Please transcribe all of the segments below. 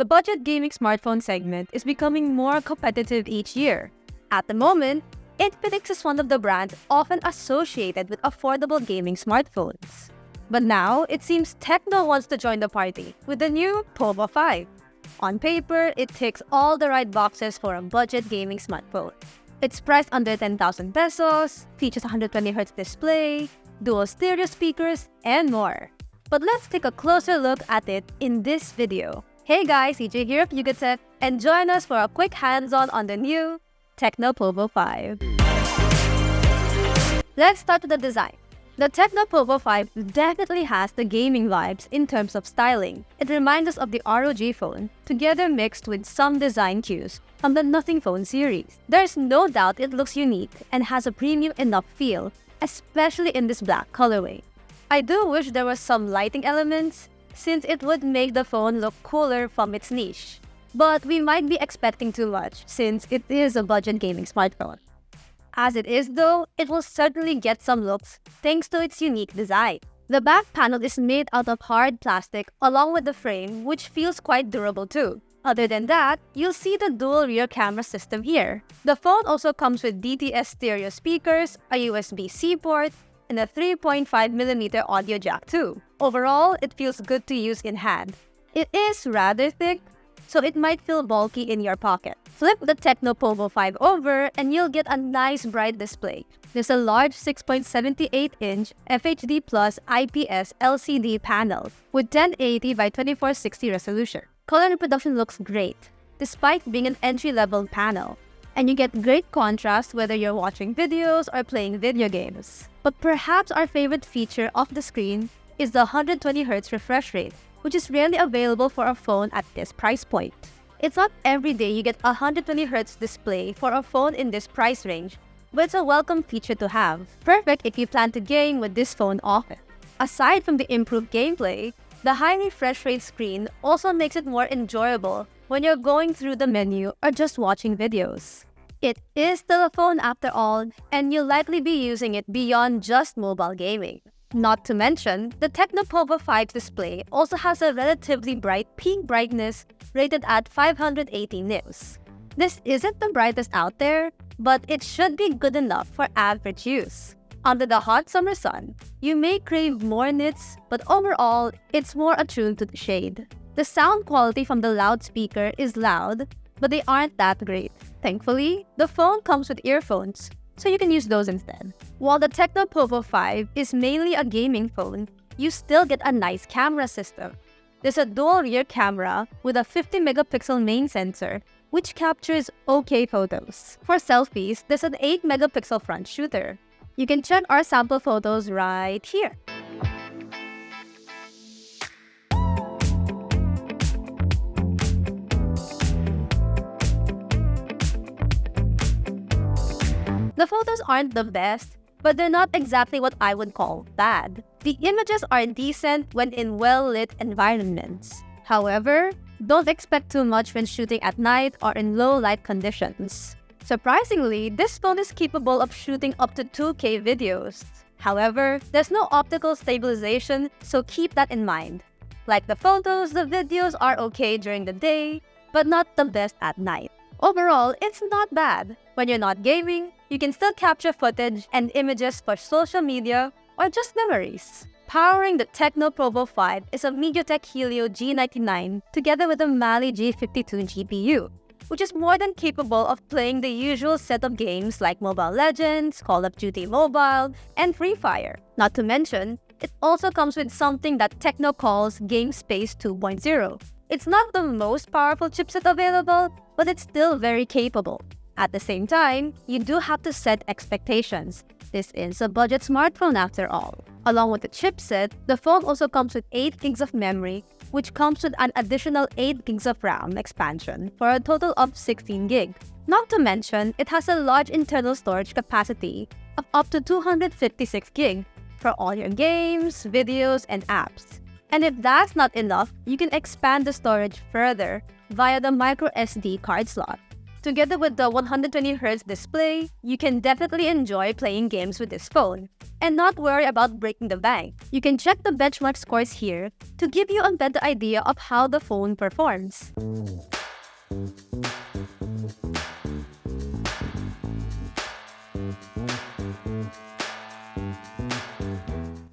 The budget gaming smartphone segment is becoming more competitive each year. At the moment, Infinix is one of the brands often associated with affordable gaming smartphones. But now, it seems TECNO wants to join the party with the new Pova 5. On paper, it ticks all the right boxes for a budget gaming smartphone. It's priced under 10,000 pesos, features 120Hz display, dual stereo speakers, and more. But let's take a closer look at it in this video. Hey guys, CJ here of Yugatech, and join us for a quick hands-on on the new TECNO Pova 5. Let's start with the design. The TECNO Pova 5 definitely has the gaming vibes in terms of styling. It reminds us of the ROG phone, together mixed with some design cues from the Nothing Phone series. There's no doubt it looks unique and has a premium enough feel, especially in this black colorway. I do wish there were some lighting elements, since it would make the phone look cooler from its niche. But we might be expecting too much, since it is a budget gaming smartphone. As it is though, it will certainly get some looks thanks to its unique design. The back panel is made out of hard plastic along with the frame, which feels quite durable too. Other than that, you'll see the dual rear camera system here. The phone also comes with DTS stereo speakers, a USB-C port, and a 3.5mm audio jack too. Overall, it feels good to use in hand. It is rather thick, so it might feel bulky in your pocket. Flip the TECNO Pova 5 over and you'll get a nice bright display. There's a large 6.78-inch FHD Plus IPS LCD panel with 1080 by 2460 resolution. Color reproduction looks great, despite being an entry-level panel. And you get great contrast whether you're watching videos or playing video games. But perhaps our favorite feature of the screen is the 120Hz refresh rate, which is rarely available for a phone at this price point. It's not every day you get a 120Hz display for a phone in this price range, but it's a welcome feature to have. Perfect if you plan to game with this phone often. Aside from the improved gameplay, the high refresh rate screen also makes it more enjoyable when you're going through the menu or just watching videos. It is still a phone after all, and you'll likely be using it beyond just mobile gaming. Not to mention, the TECNO Pova 5 display also has a relatively bright peak brightness rated at 580 nits. This isn't the brightest out there, but it should be good enough for average use. Under the hot summer sun, you may crave more nits, but overall, it's more attuned to the shade. The sound quality from the loudspeaker is loud, but they aren't that great. Thankfully, the phone comes with earphones, so you can use those instead. While the TECNO Pova 5 is mainly a gaming phone, you still get a nice camera system. There's a dual rear camera with a 50-megapixel main sensor, which captures okay photos. For selfies, there's an 8-megapixel front shooter. You can check our sample photos right here. The photos aren't the best, but they're not exactly what I would call bad. The images are decent when in well-lit environments. However, don't expect too much when shooting at night or in low-light conditions. Surprisingly, this phone is capable of shooting up to 2K videos. However, there's no optical stabilization, so keep that in mind. Like the photos, the videos are okay during the day, but not the best at night. Overall, it's not bad. When you're not gaming, you can still capture footage and images for social media or just memories. Powering the TECNO Pova 5 is a MediaTek Helio G99 together with a Mali G52 GPU, which is more than capable of playing the usual set of games like Mobile Legends, Call of Duty Mobile, and Free Fire. Not to mention, it also comes with something that TECNO calls Game Space 2.0. It's not the most powerful chipset available, but it's still very capable. At the same time, you do have to set expectations. This is a budget smartphone after all. Along with the chipset, the phone also comes with 8 gigs of memory, which comes with an additional 8 gigs of RAM expansion for a total of 16 gig. Not to mention, it has a large internal storage capacity of up to 256 gig for all your games, videos, and apps. And if that's not enough, you can expand the storage further via the micro SD card slot. Together with the 120Hz display, you can definitely enjoy playing games with this phone and not worry about breaking the bank. You can check the benchmark scores here to give you a better idea of how the phone performs.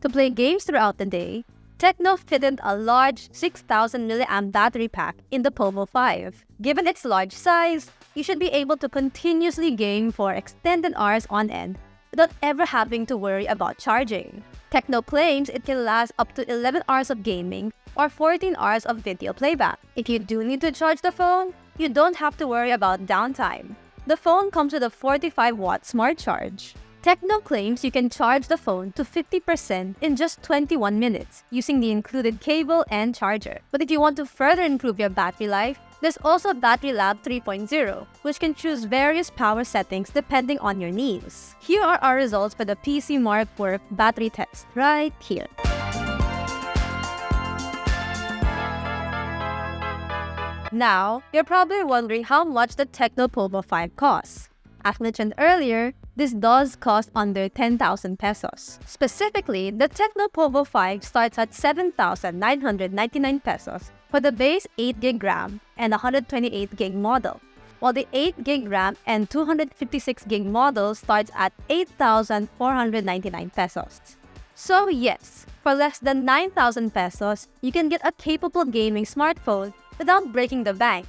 To play games throughout the day, TECNO fitted a large 6,000 mAh battery pack in the Pova 5. Given its large size, you should be able to continuously game for extended hours on end without ever having to worry about charging. TECNO claims it can last up to 11 hours of gaming or 14 hours of video playback. If you do need to charge the phone, you don't have to worry about downtime. The phone comes with a 45-watt smart charge. TECNO claims you can charge the phone to 50% in just 21 minutes using the included cable and charger. But if you want to further improve your battery life, there's also Battery Lab 3.0, which can choose various power settings depending on your needs. Here are our results for the PC Mark Work battery test right here. Now, you're probably wondering how much the TECNO Pova 5 costs. As mentioned earlier, this does cost under 10,000 pesos. Specifically, the TECNO Pova 5 starts at 7,999 pesos for the base 8GB RAM and 128GB model, while the 8GB RAM and 256GB model starts at 8,499 pesos. So yes, for less than 9,000 pesos, you can get a capable gaming smartphone without breaking the bank.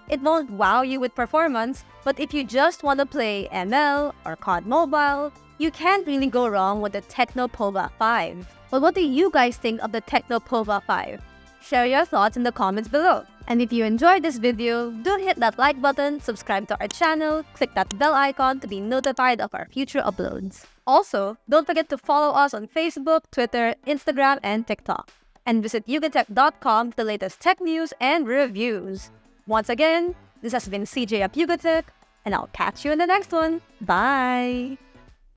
It won't wow you with performance, but if you just want to play ML or COD Mobile, you can't really go wrong with the TECNO Pova 5. But what do you guys think of the TECNO Pova 5? Share your thoughts in the comments below. And if you enjoyed this video, do hit that like button, subscribe to our channel, click that bell icon to be notified of our future uploads. Also, don't forget to follow us on Facebook, Twitter, Instagram, and TikTok. And visit yugatech.com for the latest tech news and reviews. Once again, this has been CJ of Yugatech, and I'll catch you in the next one. Bye!